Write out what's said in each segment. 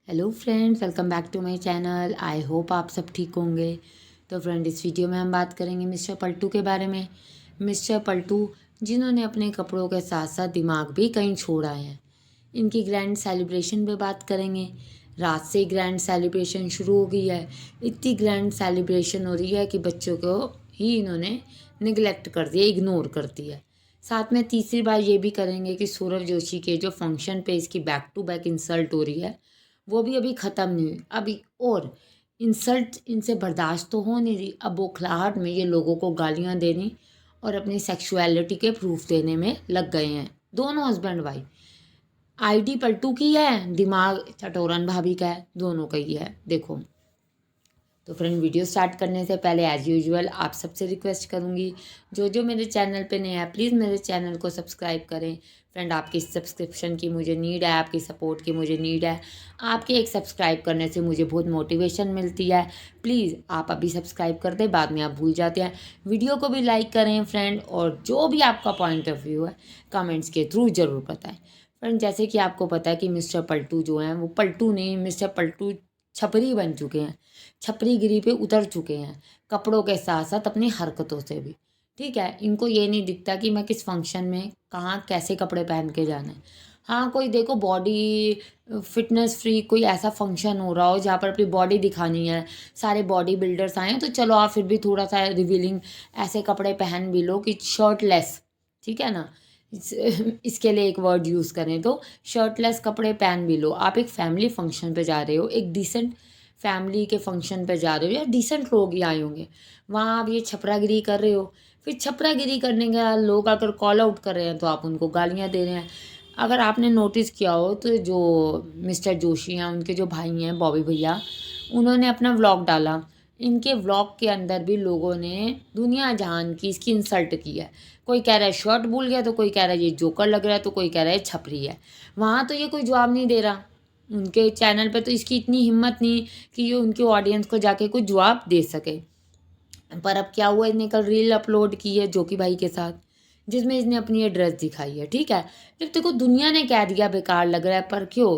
Hello friends, welcome back to my channel. I hope आप सब ठीक होंगे। तो फ्रेंड, इस वीडियो में हम बात करेंगे मिस्टर पलटू के बारे में। मिस्टर पलटू जिन्होंने अपने कपड़ों के साथ साथ दिमाग भी कहीं छोड़ा है। इनकी ग्रैंड सेलिब्रेशन पे बात करेंगे। रात से ग्रैंड सेलिब्रेशन शुरू हो गई है। इतनी ग्रैंड सेलिब्रेशन हो रही है कि बच्चों को ही इन्होंने निगलेक्ट कर दिया, इग्नोर कर दिया। साथ में तीसरी बार ये भी करेंगे कि सौरभ जोशी के जो फंक्शन पे इसकी बैक टू बैक इंसल्ट हो रही है, वो भी अभी ख़त्म नहीं हुई। अभी और इंसल्ट इनसे बर्दाश्त तो हो नहीं रही। अब बौखलाहट में ये लोगों को गालियाँ देनी और अपनी सेक्सुअलिटी के प्रूफ देने में लग गए हैं, दोनों हस्बैंड वाइफ। आईडी पलटू की है, दिमाग चटोरन भाभी का है, दोनों का ही है। देखो, तो फ्रेंड, वीडियो स्टार्ट करने से पहले एज़ यूजुअल आप सबसे रिक्वेस्ट करूँगी, जो जो मेरे चैनल पे नए हैं प्लीज़ मेरे चैनल को सब्सक्राइब करें। फ्रेंड, आपकी सब्सक्रिप्शन की मुझे नीड है, आपकी सपोर्ट की मुझे नीड है। आपके एक सब्सक्राइब करने से मुझे बहुत मोटिवेशन मिलती है। प्लीज़ आप अभी सब्सक्राइब कर दें, बाद में आप भूल जाते हैं। वीडियो को भी लाइक करें फ्रेंड, और जो भी आपका पॉइंट ऑफ व्यू है कमेंट्स के थ्रू ज़रूर बताएं। फ्रेंड, जैसे कि आपको पता है कि मिस्टर पलटू जो हैं वो पलटू नहीं, मिस्टर पलटू छपरी बन चुके हैं। छपरी गिरी पे उतर चुके हैं, कपड़ों के साथ साथ अपनी हरकतों से भी। ठीक है, इनको ये नहीं दिखता कि मैं किस फंक्शन में कहाँ कैसे कपड़े पहन के जाना है। हाँ, कोई देखो बॉडी फिटनेस फ्री कोई ऐसा फंक्शन हो रहा हो जहाँ पर अपनी बॉडी दिखानी है, सारे बॉडी बिल्डर्स आए हैं, तो चलो आप फिर भी थोड़ा सा रिवीलिंग ऐसे कपड़े पहन भी लो कि शर्टलेस। ठीक है ना, इसके लिए एक वर्ड यूज़ करें तो शर्टलेस कपड़े पहन भी लो। आप एक फैमिली फंक्शन पे जा रहे हो, एक डिसेंट फैमिली के फंक्शन पे जा रहे हो, या डिसेंट लोग ही आए होंगे, वहाँ आप ये छपरागिरी कर रहे हो। फिर छपरागिरी करने के बाद लोग अगर कॉल आउट कर रहे हैं तो आप उनको गालियाँ दे रहे हैं। अगर आपने नोटिस किया हो तो जो मिस्टर जोशी हैं, उनके जो भाई हैं बॉबी भैया, उन्होंने अपना व्लॉग डाला। इनके व्लॉग के अंदर भी लोगों ने दुनिया जहान की इसकी इंसल्ट की है। कोई कह रहा है शर्ट भूल गया, तो कोई कह रहा है ये जोकर लग रहा है, तो कोई कह रहा है छपरी है। वहाँ तो ये कोई जवाब नहीं दे रहा। उनके चैनल पे तो इसकी इतनी हिम्मत नहीं कि ये उनके ऑडियंस को जाके कुछ जवाब दे सके। पर अब क्या हुआ, इसने कल रील अपलोड की है जोकी भाई के साथ, जिसमें इसने अपनी ये ड्रेस दिखाई है। ठीक है, जब देखो दुनिया ने कह दिया बेकार लग रहा है, पर क्यों,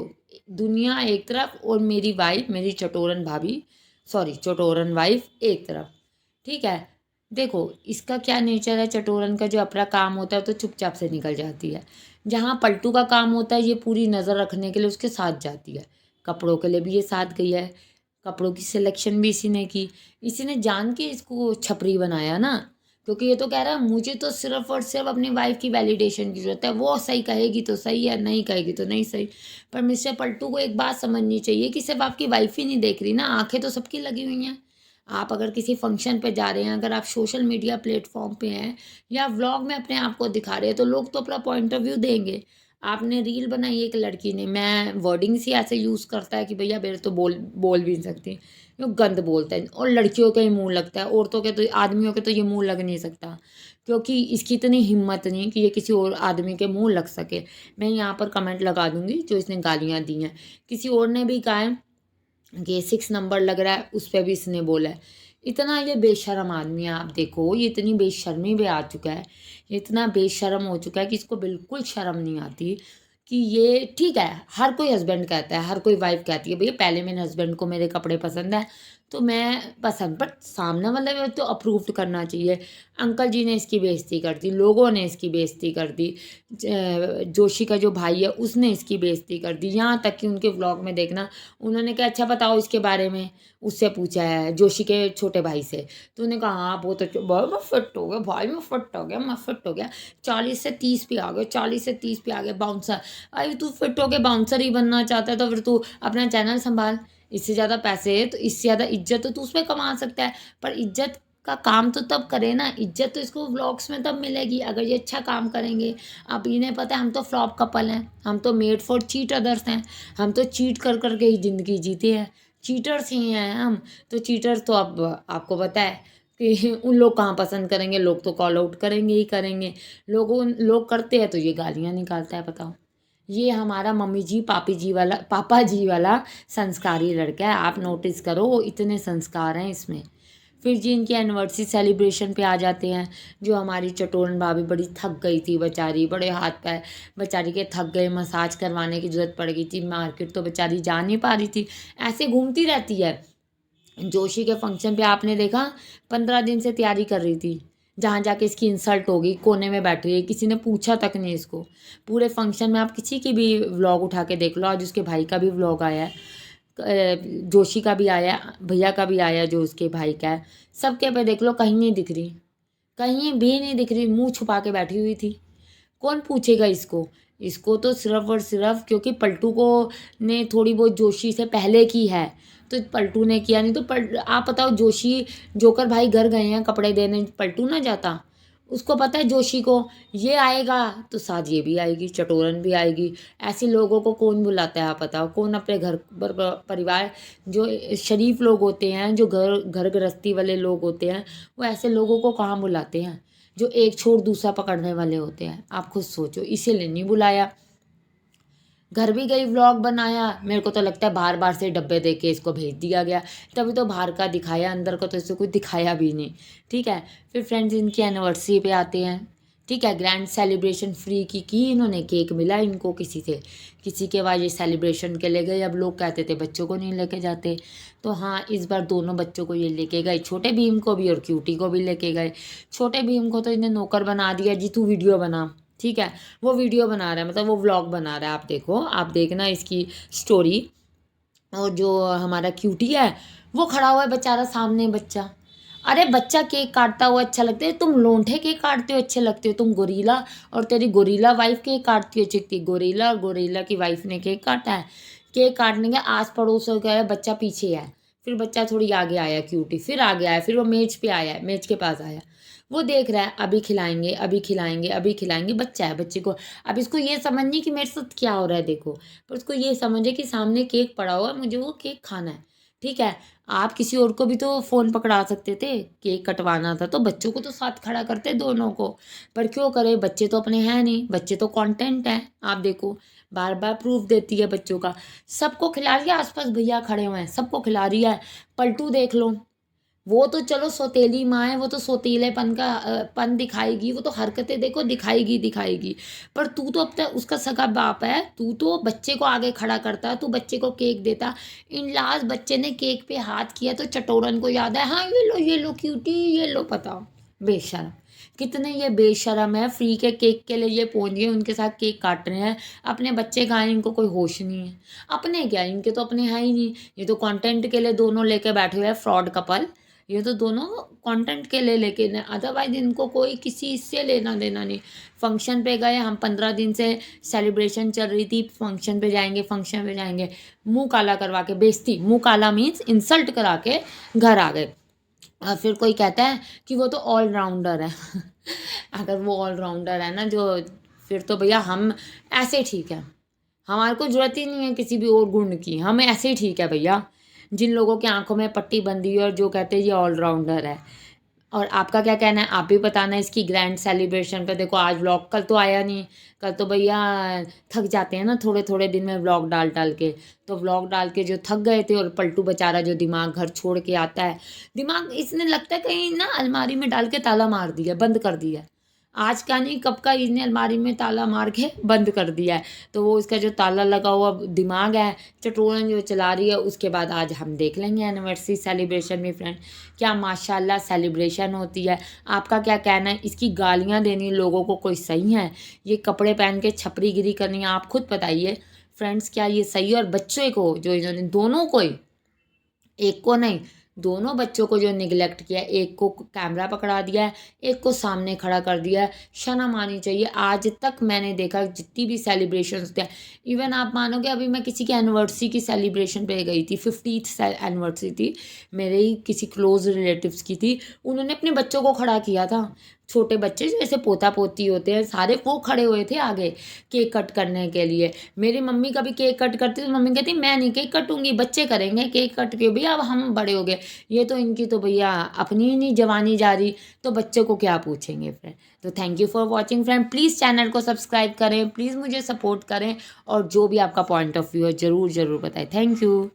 दुनिया एक तरफ और मेरी वाइफ, मेरी चटोरन भाभी, सॉरी चटोरन वाइफ एक तरफ। ठीक है, देखो इसका क्या नेचर है, चटोरन का जो अपना काम होता है तो चुपचाप से निकल जाती है। जहाँ पलटू का काम होता है ये पूरी नज़र रखने के लिए उसके साथ जाती है। कपड़ों के लिए भी ये साथ गई है, कपड़ों की सिलेक्शन भी इसी ने की। इसी ने जान के इसको छपरी बनाया ना, क्योंकि ये तो कह रहा है मुझे तो सिर्फ और सिर्फ अपनी वाइफ की वैलिडेशन की जरूरत है, वो सही कहेगी तो सही है, नहीं कहेगी तो नहीं सही। पर मिस्टर पलटू को एक बात समझनी चाहिए कि सिर्फ आपकी वाइफ ही नहीं देख रही ना, आंखें तो सबकी लगी हुई हैं। आप अगर किसी फंक्शन पे जा रहे हैं, अगर आप सोशल मीडिया प्लेटफॉर्म पे हैं या व्लॉग में अपने आप को दिखा रहे हैं, तो लोग तो अपना पॉइंट ऑफ व्यू देंगे। आपने रील बनाई एक लड़की ने, मैं वर्डिंग्स ही ऐसे यूज़ करता है कि भैया मेरे तो बोल बोल भी नहीं सकती, यो गंद बोलता है, और लड़कियों का ही मुंह लगता है, औरतों के तो, आदमियों के तो ये मुंह लग नहीं सकता, क्योंकि इसकी इतनी हिम्मत नहीं कि ये किसी और आदमी के मुंह लग सके। मैं यहाँ पर कमेंट लगा दूंगी जो इसने गालियाँ दी हैं। किसी और ने भी कहा है कि 6 नंबर लग रहा है, उस पर भी इसने बोला है। इतना ये बेशर्म आदमी है, आप देखो ये इतनी बेशर्मी पे आ चुका है, ये इतना बेशर्म हो चुका है कि इसको बिल्कुल शर्म नहीं आती कि ये, ठीक है हर कोई हस्बैंड कहता है, हर कोई वाइफ कहती है भैया पहले मेरे हस्बैंड को मेरे कपड़े पसंद है तो मैं पसंद, बट सामने वाले में तो अप्रूव्ड करना चाहिए। अंकल जी ने इसकी बेइज्जती कर दी, लोगों ने इसकी बेइज्जती कर दी, जोशी का जो भाई है उसने इसकी बेइज्जती कर दी। यहाँ तक कि उनके व्लॉग में देखना, उन्होंने कहा अच्छा बताओ इसके बारे में, उससे पूछा है जोशी के छोटे भाई से, तो उन्होंने कहा हाँ बहुत अच्छा, भाई मैं फिट हो गया, भाई मैं फिट हो गया, मैं फिट हो गया, 40 से 30 पे आ गए, 40 से 30 पे आ गए बाउंसर। अरे तू फिट हो के बाउंसर ही बनना चाहता है तो फिर तू अपना चैनल संभाल, इससे ज़्यादा पैसे तो, इससे ज़्यादा इज्जत तो तू उसमें कमा सकता है। पर इज्जत का काम तो तब करे ना, इज्जत तो इसको व्लॉग्स में तब मिलेगी अगर ये अच्छा काम करेंगे। अब इन्हें पता है हम तो फ्लॉप कपल हैं, हम तो मेड फॉर चीट अदर्स हैं, हम तो चीट कर कर के ही ज़िंदगी जीते हैं, चीटर्स ही हैं हम। तो चीटर्स तो अब आपको पता है कि उन लोग कहाँ पसंद करेंगे, लोग तो कॉल आउट करेंगे ही करेंगे। लोग करते हैं तो ये गालियाँ निकालता है, बताओ। ये हमारा मम्मी जी पापी जी वाला, पापा जी वाला संस्कारी लड़का है, आप नोटिस करो इतने संस्कार हैं इसमें। फिर जी इनकी एनिवर्सरी सेलिब्रेशन पे आ जाते हैं। जो हमारी चटोरन भाभी बड़ी थक गई थी बेचारी, बड़े हाथ पैर बेचारी के थक गए, मसाज करवाने की ज़रूरत पड़ गई थी, मार्केट तो बेचारी जा नहीं पा रही थी, ऐसे घूमती रहती है। जोशी के फंक्शन पे आपने देखा 15 दिन से तैयारी कर रही थी, जहाँ जाके इसकी इंसल्ट होगी, कोने में बैठ रही है, किसी ने पूछा तक नहीं इसको। पूरे फंक्शन में आप किसी की भी व्लॉग उठा के देख लो, आज उसके भाई का भी व्लॉग आया है, जोशी का भी आया, भैया का भी आया, जो उसके भाई का है, सबके पे देख लो, कहीं नहीं दिख रही, कहीं भी नहीं दिख रही, मुंह छुपा के बैठी हुई थी। कौन पूछेगा इसको? इसको तो सिर्फ और सिर्फ क्योंकि पलटू को ने थोड़ी बहुत जोशी से पहले की है, तो पलटू ने किया, नहीं तो आप बताओ, जोशी जोकर भाई घर गए हैं कपड़े देने, पलटू ना जाता? उसको पता है जोशी को ये आएगा तो साथ ये भी आएगी, चटोरन भी आएगी। ऐसे लोगों को कौन बुलाता है? आप बताओ, कौन अपने घर परिवार, जो शरीफ लोग होते हैं, जो घर गृहस्थी वाले लोग होते हैं, वो ऐसे लोगों को कहाँ बुलाते हैं, जो एक छोड़ दूसरा पकड़ने वाले होते हैं? आप खुद सोचो, इसीलिए नहीं बुलाया। घर भी गई, व्लॉग बनाया, मेरे को तो लगता है बार बार से डब्बे दे के इसको भेज दिया गया, तभी तो बाहर का दिखाया, अंदर का तो इसको कुछ दिखाया भी नहीं। ठीक है, फिर फ्रेंड्स इनकी एनिवर्सरी पे आते हैं। ठीक है, ग्रैंड सेलिब्रेशन फ्री की इन्होंने, केक मिला इनको किसी से, किसी के बाद ये सेलिब्रेशन के ले गए। अब लोग कहते थे बच्चों को नहीं लेके जाते, तो हाँ इस बार दोनों बच्चों को ये लेके गए, छोटे भीम को भी और क्यूटी को भी लेके गए। छोटे भीम को तो इन्हें नौकर बना दिया, जी तू वीडियो बना। ठीक है, वो वीडियो बना रहा है, मतलब वो व्लॉग बना रहा है, आप देखो, आप देखना इसकी स्टोरी। और जो हमारा क्यूटी है वो खड़ा हुआ है बेचारा सामने, बच्चा। अरे बच्चा केक काटता हुआ अच्छा लगता है? तुम लोंठे केक काटते हो अच्छे लगते हो? तुम गोरीला और तेरी गोरीला वाइफ केक काटती हो अच्छी लगती है? गोरीला और गोरीला की वाइफ ने केक काटा है। केक काटने के आस पड़ोस का है, बच्चा पीछे है, फिर बच्चा थोड़ी आगे आया क्यूटी, फिर आगे आया, फिर वो मेज पे आया, मेज के पास आया, वो देख रहा है, अभी खिलाएंगे, अभी खिलाएंगे, अभी खिलाएंगे। बच्चा है, बच्चे को अब इसको ये समझ नहीं कि मेरे साथ क्या हो रहा है, देखो, पर उसको ये समझ है कि सामने केक पड़ा हुआ है, मुझे वो केक खाना है। ठीक है, आप किसी और को भी तो फ़ोन पकड़ा सकते थे, केक कटवाना था तो बच्चों को तो साथ खड़ा करते दोनों को, पर क्यों करे? बच्चे तो अपने हैं नहीं, बच्चे तो कंटेंट हैं। आप देखो, बार बार प्रूफ देती है बच्चों का, सबको खिला रही है, आसपास भैया खड़े हुए हैं, सबको खिला रही है। पलटू देख लो, वो तो चलो सौतेली माँ है, वो तो सौतीलेपन का पन दिखाएगी, वो तो हरकतें देखो दिखाएगी दिखाएगी, पर तू तो अब तक उसका सगा बाप है, तू तो बच्चे को आगे खड़ा करता, तू बच्चे को केक देता। इन लास्ट बच्चे ने केक पे हाथ किया तो चटोरन को याद है, हाँ ये लो क्यूटी, ये लो, बताओ बेशरम, कितने ये बेशरम है, फ्री के केक के लिए ये पहुंच गए, उनके साथ केक काट रहे हैं, अपने बच्चे का है, इनको कोई होश नहीं है। अपने क्या, इनके तो अपने हैं ही नहीं, ये तो कंटेंट के लिए दोनों लेके बैठे हुए हैं, फ्रॉड कपल। ये तो दोनों कंटेंट के लिए लेके ना, अदरवाइज इनको कोई किसी से लेना देना नहीं। फंक्शन पे गए हम, 15 दिन से सेलिब्रेशन चल रही थी, फंक्शन पे जाएंगे, फंक्शन पे जाएंगे, मुंह काला करवा के, बेइज्जती, मुंह काला मीन्स इंसल्ट करा के घर आ गए। और फिर कोई कहता है कि वो तो ऑलराउंडर है अगर वो ऑलराउंडर है ना जो, फिर तो भैया हम ऐसे ठीक है, हमारे को जरूरत ही नहीं है किसी भी और गुण की, हम ऐसे ही ठीक है भैया। जिन लोगों की आंखों में पट्टी बंधी है और जो कहते हैं ये ऑलराउंडर है। और आपका क्या कहना है, आप भी बताना इसकी ग्रैंड सेलिब्रेशन पे। देखो आज व्लॉग कल तो आया नहीं, कल तो भैया थक जाते हैं ना थोड़े थोड़े दिन में व्लॉग डाल डाल के, तो व्लॉग डाल के जो थक गए थे, और पलटू बेचारा जो दिमाग घर छोड़ के आता है, दिमाग इसने लगता है कहीं ना अलमारी में डाल के ताला मार दिया, बंद कर दिया। आज का नहीं कब का इसने अलमारी में ताला मार के बंद कर दिया है, तो वो इसका जो ताला लगा हुआ दिमाग है, चटोरन जो चला रही है। उसके बाद आज हम देख लेंगे एनिवर्सरी सेलिब्रेशन में फ्रेंड, क्या माशाल्लाह सेलिब्रेशन होती है। आपका क्या कहना है, इसकी गालियां देनी लोगों को कोई सही है? ये कपड़े पहन के छपरीगिरी करनी है, आप खुद बताइए फ्रेंड्स, क्या ये सही है? और बच्चों को जो इन्होंने, दोनों को ही, एक को नहीं, दोनों बच्चों को जो निगलेक्ट किया, एक को कैमरा पकड़ा दिया है, एक को सामने खड़ा कर दिया है, शर्म आनी चाहिए। आज तक मैंने देखा जितनी भी सेलिब्रेशन होते हैं, इवन आप मानोगे अभी मैं किसी की एनिवर्सरी की सेलिब्रेशन पे गई थी, 50th एनिवर्सरी थी, मेरे ही किसी क्लोज रिलेटिव्स की थी, उन्होंने अपने बच्चों को खड़ा किया था, छोटे बच्चे जैसे पोता पोती होते हैं सारे, वो खड़े हुए थे आगे केक कट करने के लिए। मेरी मम्मी कभी केक कट करती तो मम्मी कहती मैं नहीं केक कटूंगी, बच्चे करेंगे केक कट के, भैया अब हम बड़े हो गए। ये तो इनकी तो भैया अपनी ही नहीं जवानी जा रही, तो बच्चों को क्या पूछेंगे फ्रेंड। तो thank you for watching friend, please channel को सब्सक्राइब करें, प्लीज़ मुझे सपोर्ट करें, और जो भी आपका पॉइंट ऑफ व्यू है ज़रूर ज़रूर बताएं। Thank you.